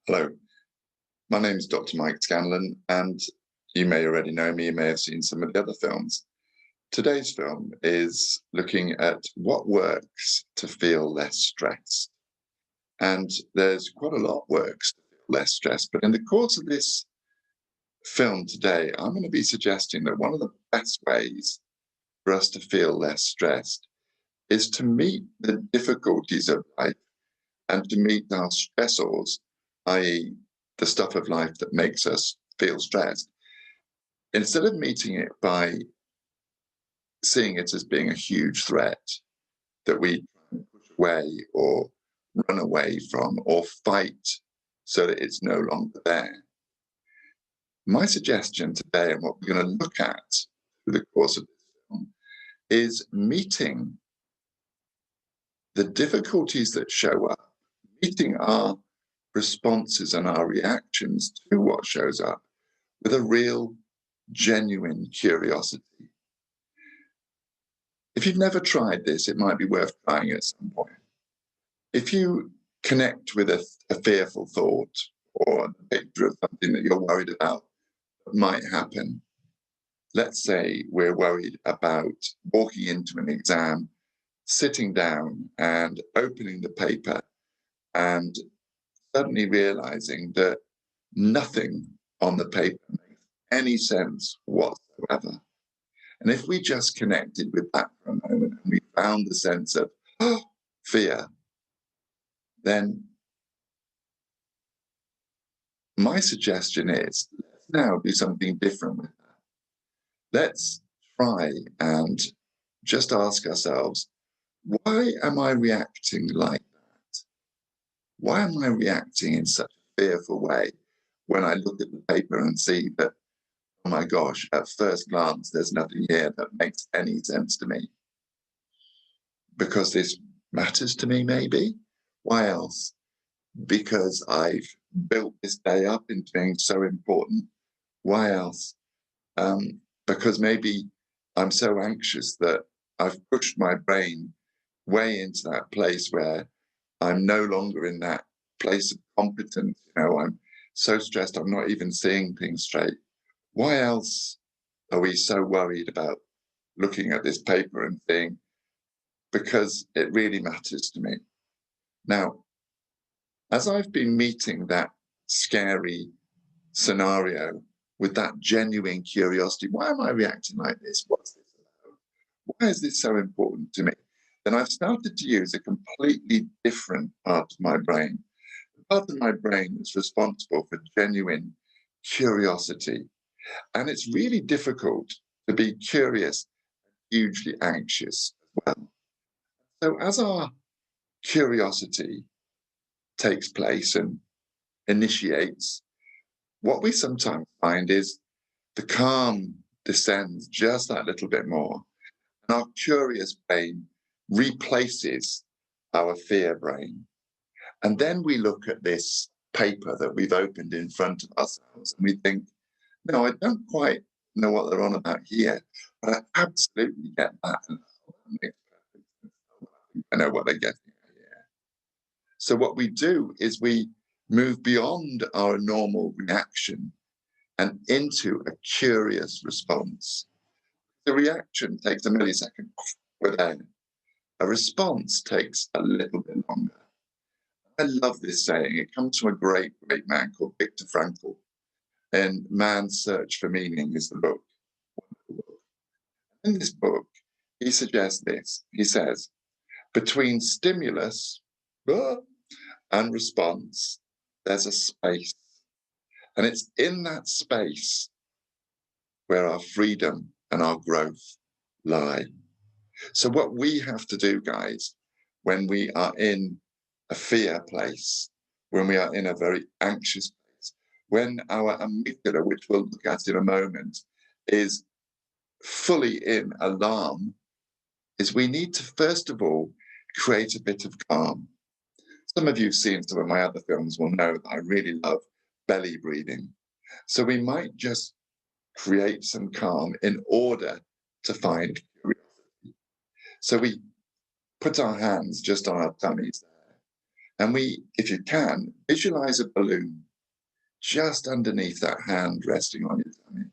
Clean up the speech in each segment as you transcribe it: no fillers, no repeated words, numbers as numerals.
Hello, my name is Dr. Mike Scanlon, and you may already know me, you may have seen some of the other films. Today's film is looking at what works to feel less stressed. And there's quite a lot works to feel less stressed, but in the course of this film today, I'm going to be suggesting that one of the best ways for us to feel less stressed is to meet the difficulties of life and to meet our stressors, i.e., the stuff of life that makes us feel stressed, instead of meeting it by seeing it as being a huge threat that we push away or run away from or fight so that it's no longer there. My suggestion today, and what we're going to look at through the course of this film, is meeting the difficulties that show up, meeting our responses and our reactions to what shows up with a real, genuine curiosity. If you've never tried this, it might be worth trying at some point. If you connect with a fearful thought or a picture of something that you're worried about that might happen, let's say we're worried about walking into an exam, sitting down and opening the paper and suddenly realizing that nothing on the paper makes any sense whatsoever. And if we just connected with that for a moment and we found the sense of fear, then my suggestion is let's now do something different with that. Let's try and just ask ourselves, why am I reacting like that? Why am I reacting in such a fearful way when I look at the paper and see that, oh my gosh, at first glance, there's nothing here that makes any sense to me? Because this matters to me, maybe? Why else? Because I've built this day up into being so important. Why else? Because maybe I'm so anxious that I've pushed my brain way into that place where I'm no longer in that place of competence. I'm so stressed, I'm not even seeing things straight. Why else are we so worried about looking at this paper and saying, because it really matters to me? Now, as I've been meeting that scary scenario with that genuine curiosity, why am I reacting like this? What's this about? Why is this so important to me? Then I've started to use a completely different part of my brain. The part of my brain that's responsible for genuine curiosity. And it's really difficult to be curious and hugely anxious as well. So as our curiosity takes place and initiates, what we sometimes find is the calm descends just that little bit more. And our curious brain replaces our fear brain. And then we look at this paper that we've opened in front of ourselves and we think, no, I don't quite know what they're on about here, but I absolutely get that. And that makes perfect sense. I know what they're getting at here. So what we do is we move beyond our normal reaction and into a curious response. The reaction takes a millisecond, we're there. A response takes a little bit longer. I love this saying. It comes from a great, great man called Viktor Frankl. And Man's Search for Meaning is the book. In this book, he suggests this. He says, between stimulus and response, there's a space. And it's in that space where our freedom and our growth lie. So what we have to do, guys, when we are in a fear place, when we are in a very anxious place, when our amygdala, which we'll look at in a moment, is fully in alarm, is we need to, first of all, create a bit of calm. Some of you who've seen some of my other films will know that I really love belly breathing. So we might just create some calm in order to find curiosity. So we put our hands just on our tummies there, And if you can, visualize a balloon just underneath that hand resting on your tummy.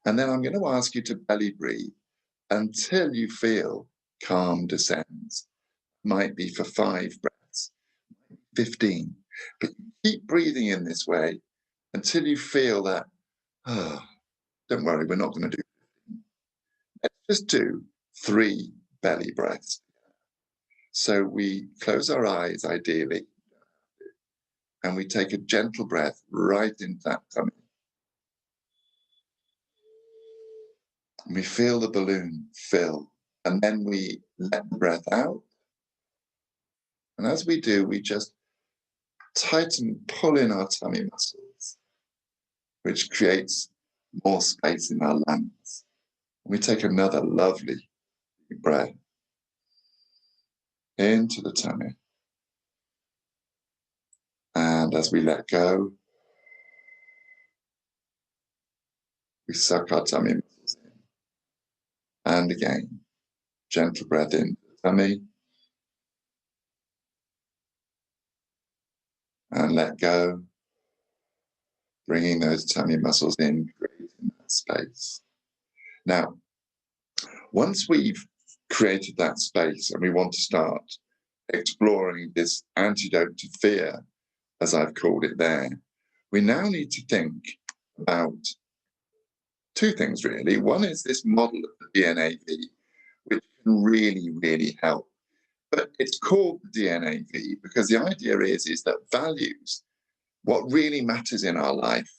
And then I'm going to ask you to belly breathe until you feel calm descends. Might be for 5 breaths, 15. But keep breathing in this way until you feel that, oh, don't worry, we're not going to do 15. Let's just do 3 belly breaths. So we close our eyes, ideally, and we take a gentle breath right into that tummy. And we feel the balloon fill, and then we let the breath out. And as we do, we just tighten, pull in our tummy muscles, which creates more space in our lungs. And we take another lovely breath into the tummy. And as we let go, we suck our tummy muscles in. And again, gentle breath into the tummy. And let go, bringing those tummy muscles in, creating that space. Now, once we've created that space and we want to start exploring this antidote to fear, as I've called it there, we now need to think about 2 things, really. One is this model of the DNAV, which can really, really help. But it's called the DNAV because the idea is that values, what really matters in our life,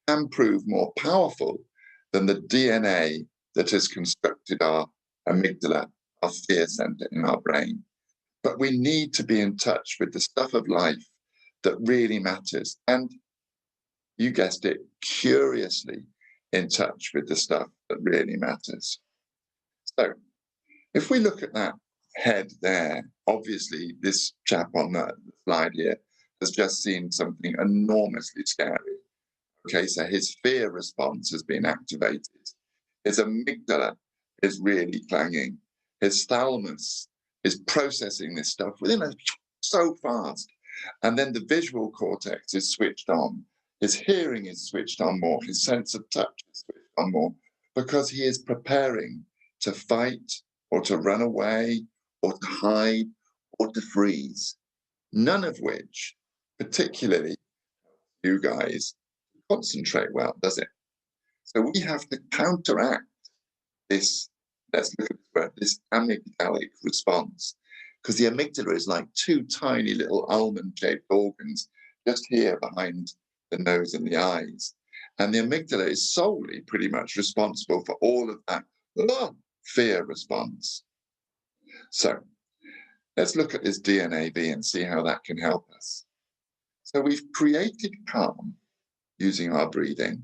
can prove more powerful than the DNA that has constructed our amygdala, our fear center in our brain. But we need to be in touch with the stuff of life that really matters. And you guessed it, curiously in touch with the stuff that really matters. So if we look at that head there, obviously this chap on the slide here has just seen something enormously scary. Okay, so his fear response has been activated. His amygdala is really clanging. His thalamus is processing this stuff so fast. And then the visual cortex is switched on. His hearing is switched on more. His sense of touch is switched on more because he is preparing to fight or to run away or to hide or to freeze. None of which, particularly you guys, concentrate well, does it? So we have to counteract this, let's look at this word, this amygdalic response, because the amygdala is like 2 tiny little almond-shaped organs just here behind the nose and the eyes. And the amygdala is solely pretty much responsible for all of that fear response. So let's look at this DNAV and see how that can help us. So we've created calm using our breathing.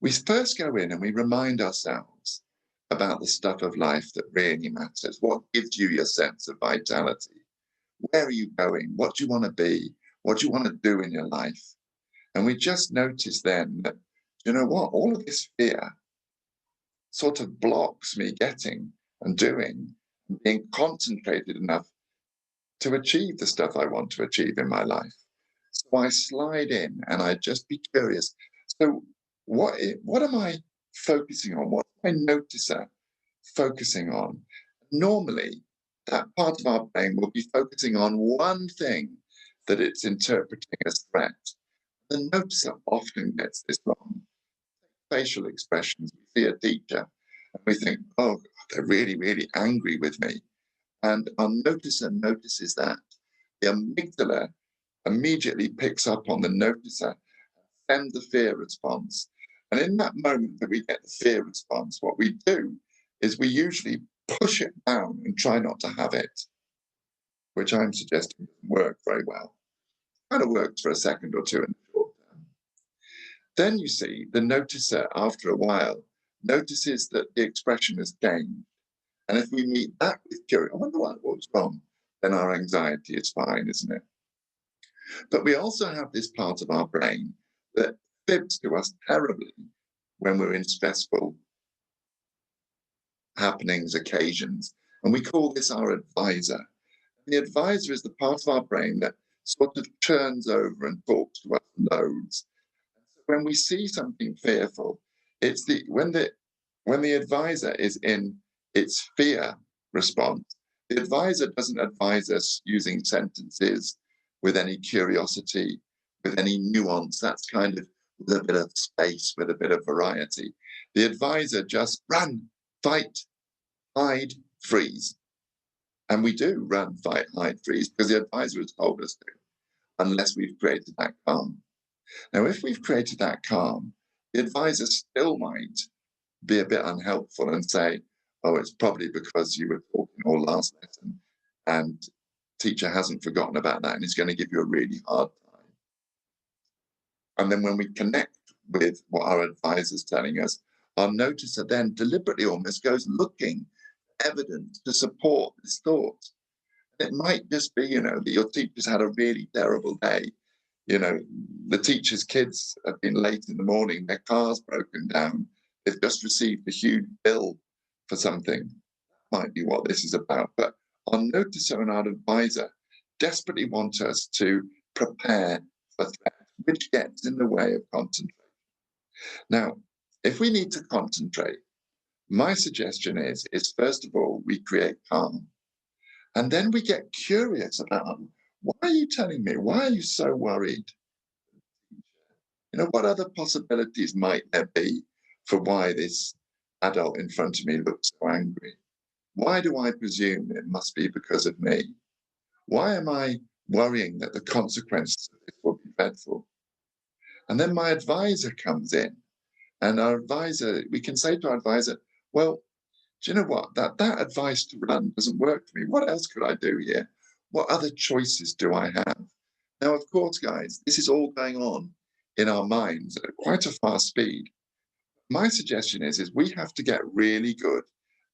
We first go in and we remind ourselves about the stuff of life that really matters. What gives you your sense of vitality? Where are you going? What do you want to be? What do you want to do in your life? And we just notice then that, you know what, all of this fear sort of blocks me getting and doing, and being concentrated enough to achieve the stuff I want to achieve in my life. So I slide in and I just be curious. So what am I focusing on? What's my noticer focusing on? Normally, that part of our brain will be focusing on one thing that it's interpreting as threat. The noticer often gets this wrong. Facial expressions. We see a teacher and we think, oh, God, they're really, really angry with me. And our noticer notices that. The amygdala immediately picks up on the noticer, sends the fear response. And in that moment that we get the fear response, what we do is we usually push it down and try not to have it, which I'm suggesting doesn't work very well. Kind of works for a second or two in the short term. Then you see the noticer, after a while, notices that the expression has changed. And if we meet that with curiosity, I wonder what was wrong, then our anxiety is fine, isn't it? But we also have this part of our brain that fibs to us terribly when we're in stressful happenings, occasions. And we call this our advisor. The advisor is the part of our brain that sort of turns over and talks to us loads. When we see something fearful, it's when the advisor is in its fear response, the advisor doesn't advise us using sentences with any curiosity, with any nuance. That's kind of with a bit of space, with a bit of variety. The advisor just run, fight, hide, freeze. And we do run, fight, hide, freeze because the advisor has told us to, unless we've created that calm. Now, if we've created that calm, the advisor still might be a bit unhelpful and say, oh, it's probably because you were talking all last lesson and teacher hasn't forgotten about that and is going to give you a really hard time. And then when we connect with what our advisor's telling us, our noticer then deliberately almost goes looking for evidence to support this thought. It might just be, that your teacher's had a really terrible day. The teacher's kids have been late in the morning, their car's broken down, they've just received a huge bill for something. That might be what this is about. But our noticer and our advisor desperately want us to prepare for threat, which gets in the way of concentration. Now, if we need to concentrate, my suggestion is first of all, we create calm. And then we get curious about, why are you telling me? Why are you so worried? What other possibilities might there be for why this adult in front of me looks so angry? Why do I presume it must be because of me? Why am I worrying that the consequences of this will be dreadful? And then my advisor comes in, and we can say to our advisor, well, do you know what? That advice to run doesn't work for me. What else could I do here? What other choices do I have? Now, of course, guys, this is all going on in our minds at quite a fast speed. My suggestion is we have to get really good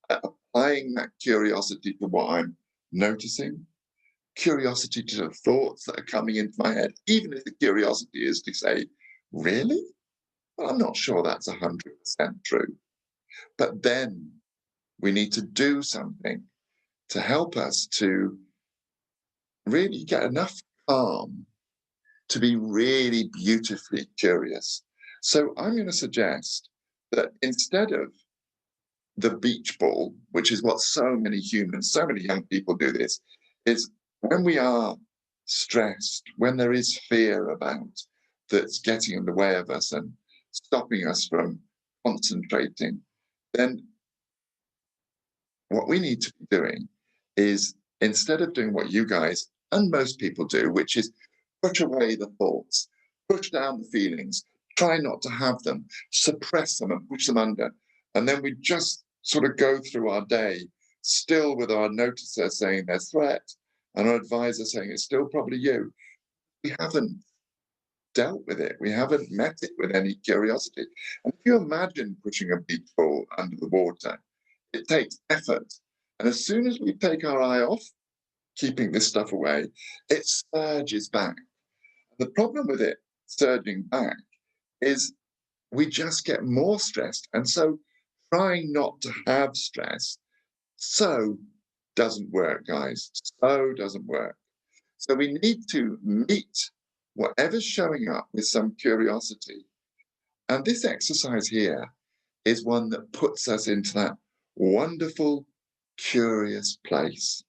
at applying that curiosity to what I'm noticing, curiosity to the thoughts that are coming into my head, even if the curiosity is to say, really? Well, I'm not sure that's 100% true. But then we need to do something to help us to really get enough calm to be really beautifully curious. So I'm going to suggest that instead of the beach ball, which is what so many humans, so many young people do this, is when we are stressed, when there is fear about that's getting in the way of us and stopping us from concentrating, then what we need to be doing is, instead of doing what you guys and most people do, which is push away the thoughts, push down the feelings, try not to have them, suppress them and push them under. And then we just sort of go through our day still with our noticer saying there's threat and our advisor saying it's still probably you. We haven't dealt with it. We haven't met it with any curiosity. And if you imagine pushing a beach ball under the water, it takes effort. And as soon as we take our eye off keeping this stuff away, it surges back. The problem with it surging back is we just get more stressed. And so trying not to have stress doesn't work, guys. Doesn't work. So we need to meet whatever's showing up with some curiosity. And this exercise here is one that puts us into that wonderful, curious place.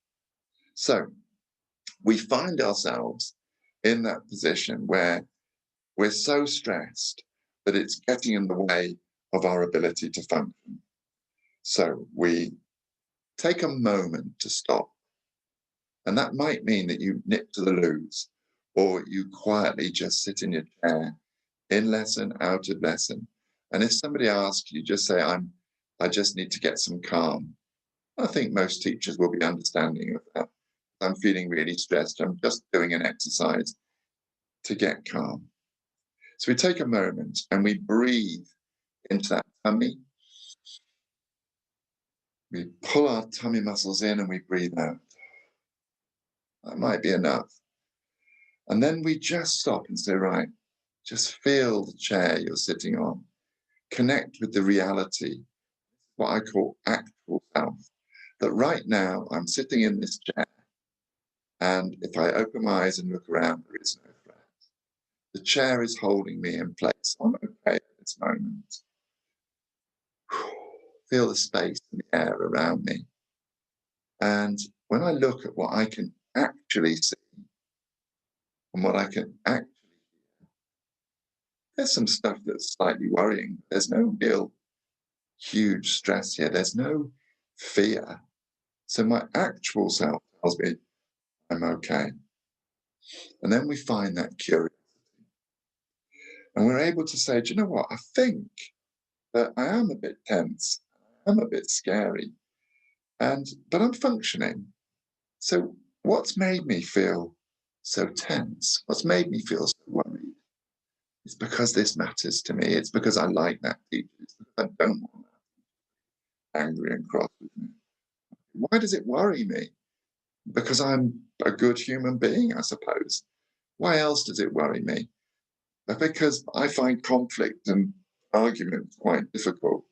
So we find ourselves in that position where we're so stressed that it's getting in the way of our ability to function. So we take a moment to stop. And that might mean that you nip to the loos, or you quietly just sit in your chair, in lesson, out of lesson. And if somebody asks you, just say, I just need to get some calm. I think most teachers will be understanding of that. I'm feeling really stressed. I'm just doing an exercise to get calm. So we take a moment and we breathe into that tummy. We pull our tummy muscles in and we breathe out. That might be enough. And then we just stop and say, right, just feel the chair you're sitting on. Connect with the reality, what I call actual self. That right now I'm sitting in this chair And if I open my eyes and look around, there is no threat. The chair is holding me in place. I'm okay at this moment. Feel the space and the air around me. And when I look at what I can actually see and what I can actually hear, there's some stuff that's slightly worrying. There's no real huge stress here. There's no fear. So my actual self tells me I'm okay. And then we find that curiosity. And we're able to say, do you know what? I think that I am a bit tense. I'm a bit scary. But I'm functioning. So what's made me feel so tense? What's made me feel so worried? It's because this matters to me. It's because I like that teacher. It's because I don't want that angry and cross with me. Why does it worry me? Because I'm a good human being, I suppose. Why else does it worry me? Because I find conflict and argument quite difficult.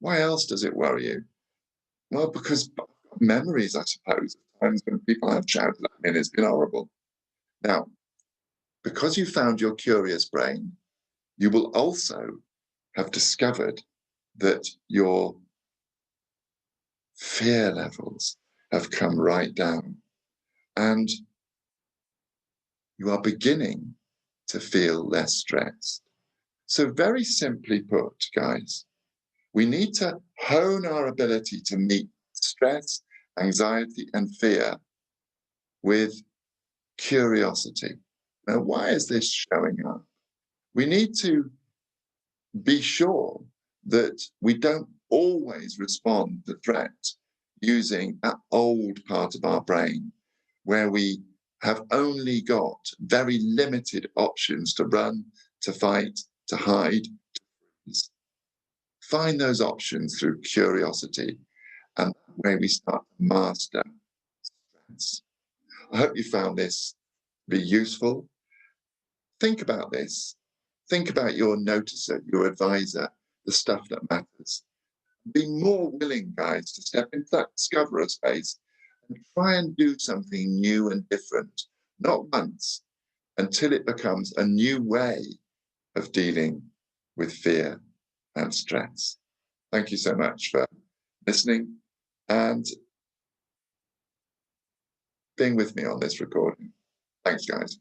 Why else does it worry you? Well, because memories, I suppose, of times when people have shouted at me and it's been horrible. Now, because you found your curious brain, you will also have discovered that your fear levels have come right down and you are beginning to feel less stressed. So very simply put, guys, we need to hone our ability to meet stress, anxiety, and fear with curiosity. Now, why is this showing up? We need to be sure that we don't always respond to threat using that old part of our brain where we have only got very limited options to run, to fight, to hide, to freeze. Find those options through curiosity, and that way we start to master stress. I hope you found this to be useful. Think about this. Think about your noticer, your advisor, the stuff that matters. Be more willing, guys, to step into that discoverer space and try and do something new and different, not once, until it becomes a new way of dealing with fear and stress. Thank you so much for listening and being with me on this recording. Thanks, guys.